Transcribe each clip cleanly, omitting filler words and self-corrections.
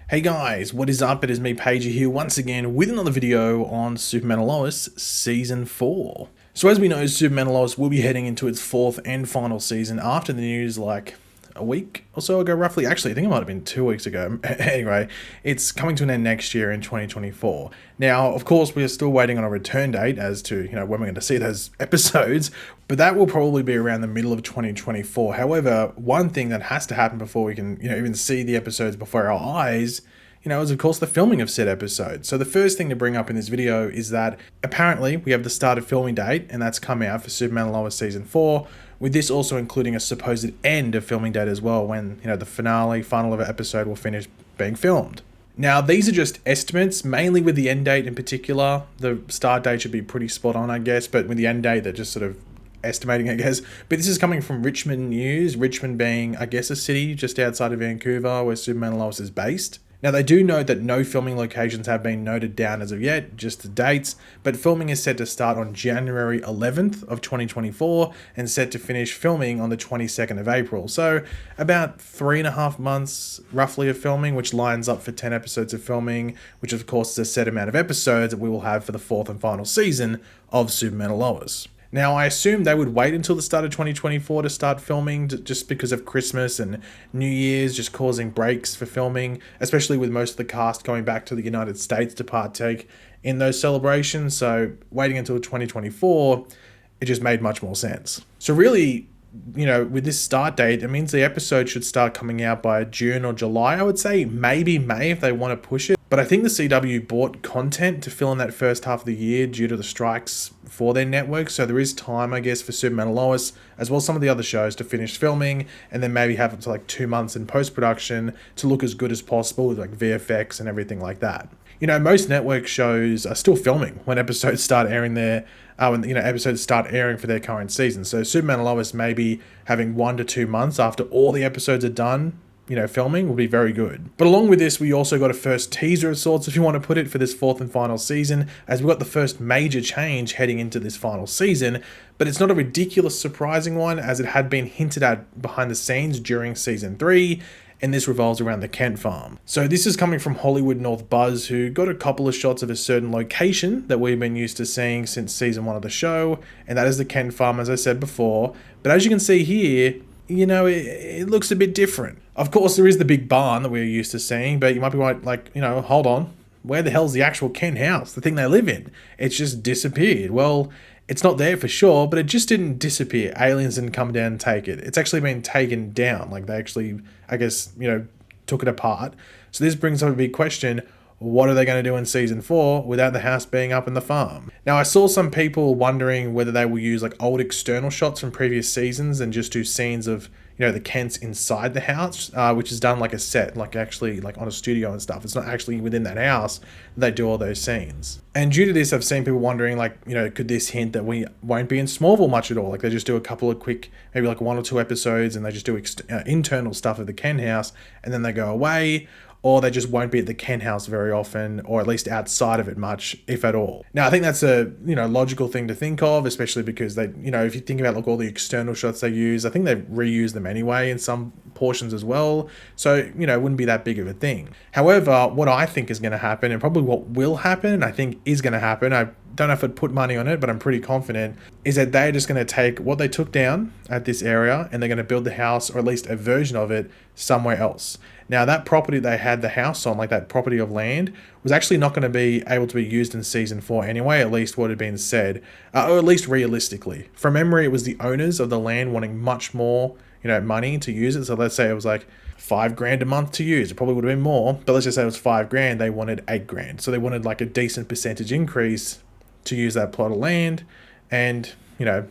Hey guys, what is up? It is me, Pagey, here once again with another video on Superman and Lois Season 4. So as we know, Superman and Lois will be heading into its fourth and final season after the news like a week or so ago, roughly. Actually, I think it might have been 2 weeks ago. Anyway, it's coming to an end next year in 2024. Now, of course, we are still waiting on a return date as to, when we're going to see those episodes, but that will probably be around the middle of 2024. However, one thing that has to happen before we can, even see the episodes before our eyes, is of course the filming of said episode. So the first thing to bring up in this video is that apparently we have the start of filming date, and that's come out for Superman and Lois Season 4, with this also including a supposed end of filming date as well, when, the final of an episode will finish being filmed. Now, these are just estimates, mainly with the end date in particular. The start date should be pretty spot on, I guess, but with the end date, they're just sort of estimating, I guess. But this is coming from Richmond News, Richmond being, I guess, a city just outside of Vancouver where Superman and Lois is based. Now, they do note that no filming locations have been noted down as of yet, just the dates, but filming is set to start on January 11th of 2024 and set to finish filming on the 22nd of April. So about 3.5 months roughly of filming, which lines up for 10 episodes of filming, which of course is a set amount of episodes that we will have for the fourth and final season of Superman and Lois. Now, I assume they would wait until the start of 2024 to start filming, just because of Christmas and New Year's just causing breaks for filming, especially with most of the cast going back to the United States to partake in those celebrations. So waiting until 2024, it just made much more sense. So really, with this start date, it means the episode should start coming out by June or July. I would say maybe May if they want to push it. But I think the CW bought content to fill in that first half of the year due to the strikes for their network. So there is time, I guess, for Superman and Lois, as well as some of the other shows, to finish filming and then maybe have up to 2 months in post-production to look as good as possible with VFX and everything like that. Most network shows are still filming when episodes start airing episodes start airing for their current season. So Superman and Lois may be having 1 to 2 months after all the episodes are done, filming will be very good. But along with this, we also got a first teaser of sorts, if you want to put it, for this fourth and final season, as we got the first major change heading into this final season, but it's not a ridiculous surprising one, as it had been hinted at behind the scenes during season 3, and this revolves around the Kent farm. So this is coming from Hollywood North Buzz, who got a couple of shots of a certain location that we've been used to seeing since season 1 of the show, and that is the Kent farm, as I said before. But as you can see here, it looks a bit different. Of course, there is the big barn that we're used to seeing, but you might be like, hold on, where the hell's the actual Kent house, the thing they live in? It's just disappeared. Well, it's not there for sure, but it just didn't disappear. Aliens didn't come down and take it. It's actually been taken down. They actually, I guess, took it apart. So this brings up a big question. What are they going to do in season 4 without the house being up in the farm? Now, I saw some people wondering whether they will use old external shots from previous seasons and just do scenes of, the Kents inside the house, which is done like a set, actually on a studio and stuff. It's not actually within that house that they do all those scenes. And due to this, I've seen people wondering, could this hint that we won't be in Smallville much at all? They just do a couple of quick, maybe 1 or 2 episodes, and they just do internal stuff of the Kent house, and then they go away. Or they just won't be at the Kent house very often, or at least outside of it much, if at all. Now, I think that's a logical thing to think of, especially because they, if you think about all the external shots they use, I think they reuse them anyway in some portions as well. So, it wouldn't be that big of a thing. However, what I think is going to happen, and probably what will happen, and I think is going to happen, I don't know if I'd put money on it, but I'm pretty confident, is that they're just going to take what they took down at this area and they're going to build the house, or at least a version of it, somewhere else. Now, that property they had the house on, that property of land, was actually not going to be able to be used in season 4 anyway, at least what had been said, or at least realistically. From memory, it was the owners of the land wanting much more, money to use it. So let's say it was $5,000 a month to use. It probably would have been more, but let's just say it was $5,000. They wanted $8,000. So they wanted a decent percentage increase to use that plot of land. And, and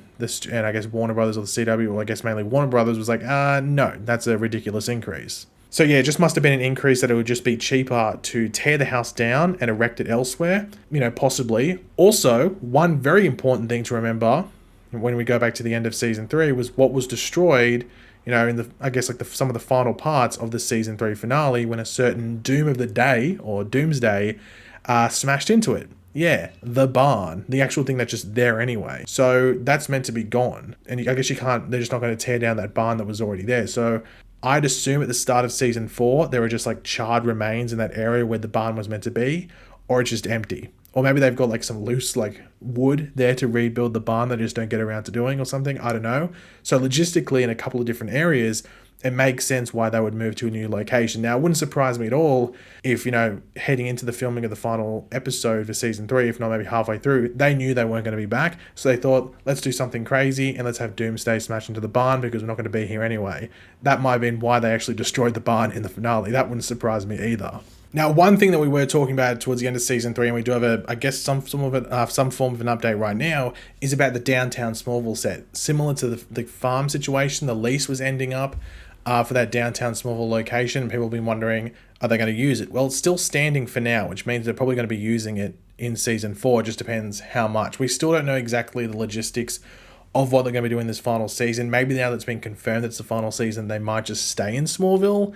I guess Warner Brothers or the CW, or I guess mainly Warner Brothers, was no, that's a ridiculous increase. So yeah, it just must have been an increase that it would just be cheaper to tear the house down and erect it elsewhere, possibly. Also, one very important thing to remember when we go back to the end of season 3 was what was destroyed, in the, I guess some of the final parts of the season 3 finale, when a certain Doom of the Day or Doomsday smashed into it. Yeah, the barn, the actual thing that's just there anyway. So that's meant to be gone. And I guess they're just not going to tear down that barn that was already there. So I'd assume at the start of season 4, there were just like charred remains in that area where the barn was meant to be, or it's just empty. Or maybe they've got like some loose like wood there to rebuild the barn that they just don't get around to doing or something. I don't know. So logistically, in a couple of different areas, it makes sense why they would move to a new location. Now, it wouldn't surprise me at all if, heading into the filming of the final episode for season 3, if not maybe halfway through, they knew they weren't going to be back. So they thought, let's do something crazy and let's have Doomsday smash into the barn because we're not going to be here anyway. That might have been why they actually destroyed the barn in the finale. That wouldn't surprise me either. Now, one thing that we were talking about towards the end of season 3, and we do have some form of an update right now, is about the downtown Smallville set. Similar to the farm situation, the lease was ending up for that downtown Smallville location. People have been wondering, are they going to use it? Well, it's still standing for now, which means they're probably going to be using it in season 4. It just depends how much. We still don't know exactly the logistics of what they're going to be doing this final season. Maybe now that it's been confirmed that it's the final season, they might just stay in Smallville,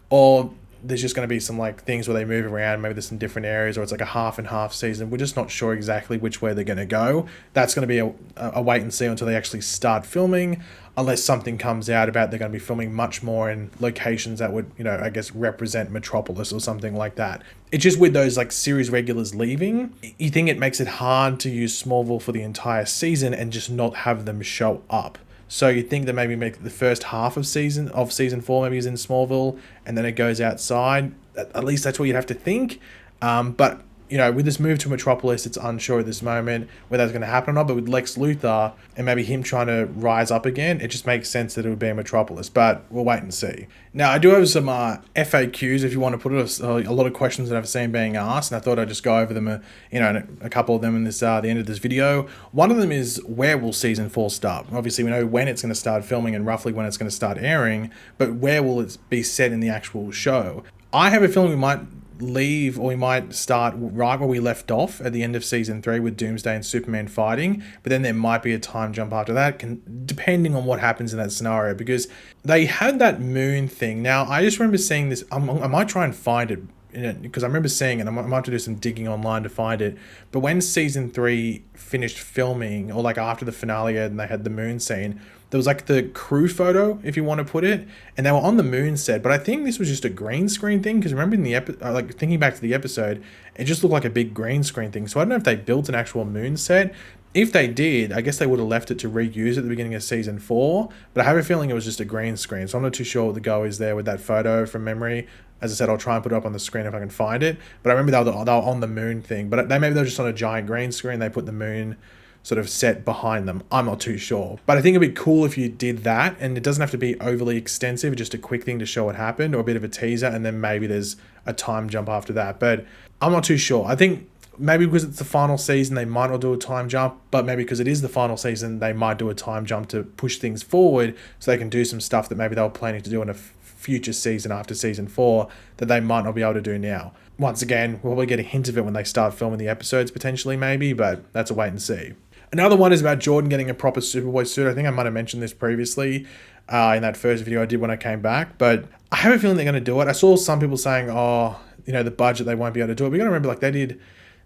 or there's just going to be some like things where they move around. Maybe there's some different areas, or it's like a half and half season. We're just not sure exactly which way they're going to go. That's going to be a wait and see until they actually start filming, unless something comes out about they're going to be filming much more in locations that would, I guess represent Metropolis or something like that. It's just with those like series regulars leaving, you think it makes it hard to use Smallville for the entire season and just not have them show up. So you think that maybe make the first half of season 4 maybe is in Smallville, and then it goes outside. At least that's what you'd have to think. But with this move to Metropolis, it's unsure at this moment whether that's going to happen or not. But with Lex Luthor and maybe him trying to rise up again, it just makes sense that it would be in Metropolis. But we'll wait and see. Now, I do have some FAQs, if you want to put it, a lot of questions that I've seen being asked, and I thought I'd just go over them, a couple of them in this the end of this video. One of them is, where will season 4 start? Obviously, we know when it's going to start filming and roughly when it's going to start airing, but where will it be set in the actual show? I have a feeling we might leave, or we might start right where we left off at the end of season 3 with Doomsday and Superman fighting, but then there might be a time jump after that, depending on what happens in that scenario, because they had that moon thing. Now, I just remember seeing this. I might try and find it, because I remember seeing it. I might have to do some digging online to find it. But when season 3 finished filming, or like after the finale and they had the moon scene, there was like the crew photo, if you want to put it, and they were on the moon set. But I think this was just a green screen thing, because remember in the like thinking back to the episode, it just looked like a big green screen thing. So I don't know if they built an actual moon set. If they did, I guess they would have left it to reuse at the beginning of season 4. But I have a feeling it was just a green screen, so I'm not too sure what the go is there with that photo from memory. As I said, I'll try and put it up on the screen if I can find it. But I remember they were on the moon thing. But maybe they were just on a giant green screen. They put the moon sort of set behind them. I'm not too sure. But I think it'd be cool if you did that, and it doesn't have to be overly extensive, just a quick thing to show what happened, or a bit of a teaser, and then maybe there's a time jump after that. But I'm not too sure. I think maybe because it's the final season, they might not do a time jump, but maybe because it is the final season, they might do a time jump to push things forward so they can do some stuff that maybe they were planning to do in a future season after season 4 that they might not be able to do now. Once again, we'll probably get a hint of it when they start filming the episodes potentially maybe, but that's a wait and see. Another one is about Jordan getting a proper Superboy suit. I think I might have mentioned this previously in that first video I did when I came back, but I have a feeling they're going to do it. I saw some people saying, the budget, they won't be able to do it. But you got to remember, like, they did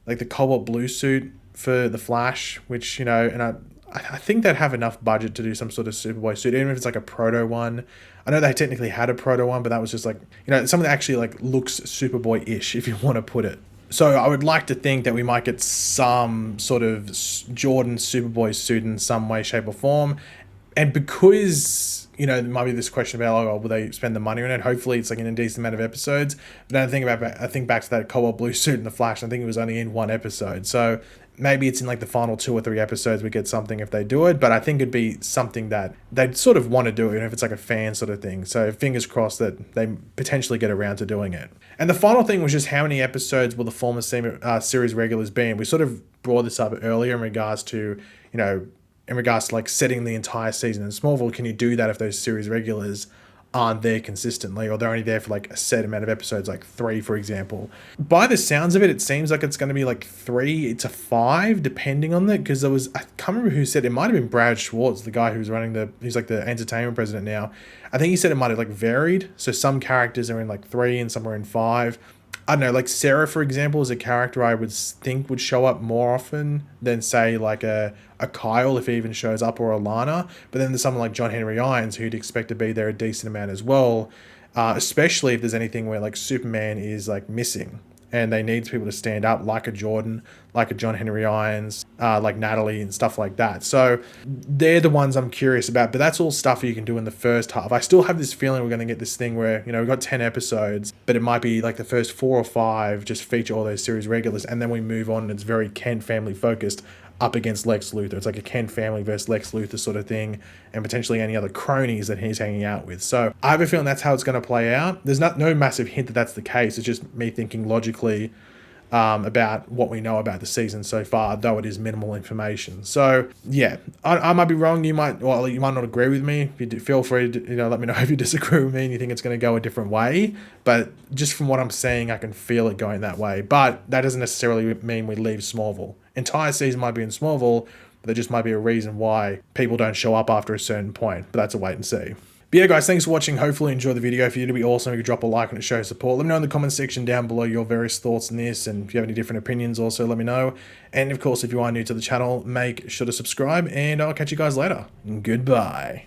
like the cobalt blue suit for the Flash, which, and I think they'd have enough budget to do some sort of Superboy suit, even if it's like a proto one. I know they technically had a proto one, but that was just like, something that actually like looks Superboy-ish, if you want to put it. So I would like to think that we might get some sort of Jordan Superboy suit in some way, shape or form. And because, there might be this question about, will they spend the money on it? Hopefully it's like in a decent amount of episodes. But I think back to that cobalt blue suit in the Flash. I think it was only in one episode. So maybe it's in like the final 2 or 3 episodes we get something if they do it. But I think it'd be something that they'd sort of want to do, if it's like a fan sort of thing. So fingers crossed that they potentially get around to doing it. And the final thing was just how many episodes will the former series regulars be in? We sort of brought this up earlier in regards to, like setting the entire season in Smallville. Can you do that if those series regulars aren't there consistently, or they're only there for like a set amount of episodes, like 3, for example? By the sounds of it, it seems like it's going to be like 3 to 5, depending on that, because I can't remember who said, it might have been Brad Schwartz, the guy who's he's like the entertainment president now. I think he said it might have like varied. So some characters are in like 3 and some are in 5. I don't know, like Sarah, for example, is a character I would think would show up more often than, say, like a Kyle, if he even shows up, or a Lana. But then there's someone like John Henry Irons, who you'd expect to be there a decent amount as well, especially if there's anything where like Superman is like missing and they need people to stand up, like a Jordan, like a John Henry Irons, like Natalie and stuff like that. So they're the ones I'm curious about, but that's all stuff you can do in the first half. I still have this feeling we're going to get this thing where, you know, we've got 10 episodes, but it might be like the first 4 or 5 just feature all those series regulars, and then we move on and it's very Kent family focused up against Lex Luthor. It's like a Kent family versus Lex Luthor sort of thing, and potentially any other cronies that he's hanging out with. So I have a feeling that's how it's going to play out. There's no massive hint that that's the case. It's just me thinking logically about what we know about the season so far, though it is minimal information. So yeah, I might be wrong. You might not agree with me. If you do, feel free to, you know, let me know if you disagree with me and you think it's going to go a different way. But just from what I'm seeing, I can feel it going that way. But that doesn't necessarily mean we leave Smallville. Entire season might be in Smallville, but there just might be a reason why people don't show up after a certain point. But that's a wait and see. But yeah, guys, thanks for watching. Hopefully you enjoyed the video. If you did, it'd be awesome if you could drop a like and it shows support. Let me know in the comment section down below your various thoughts on this, and if you have any different opinions, also let me know. And of course, if you are new to the channel, make sure to subscribe, and I'll catch you guys later. Goodbye.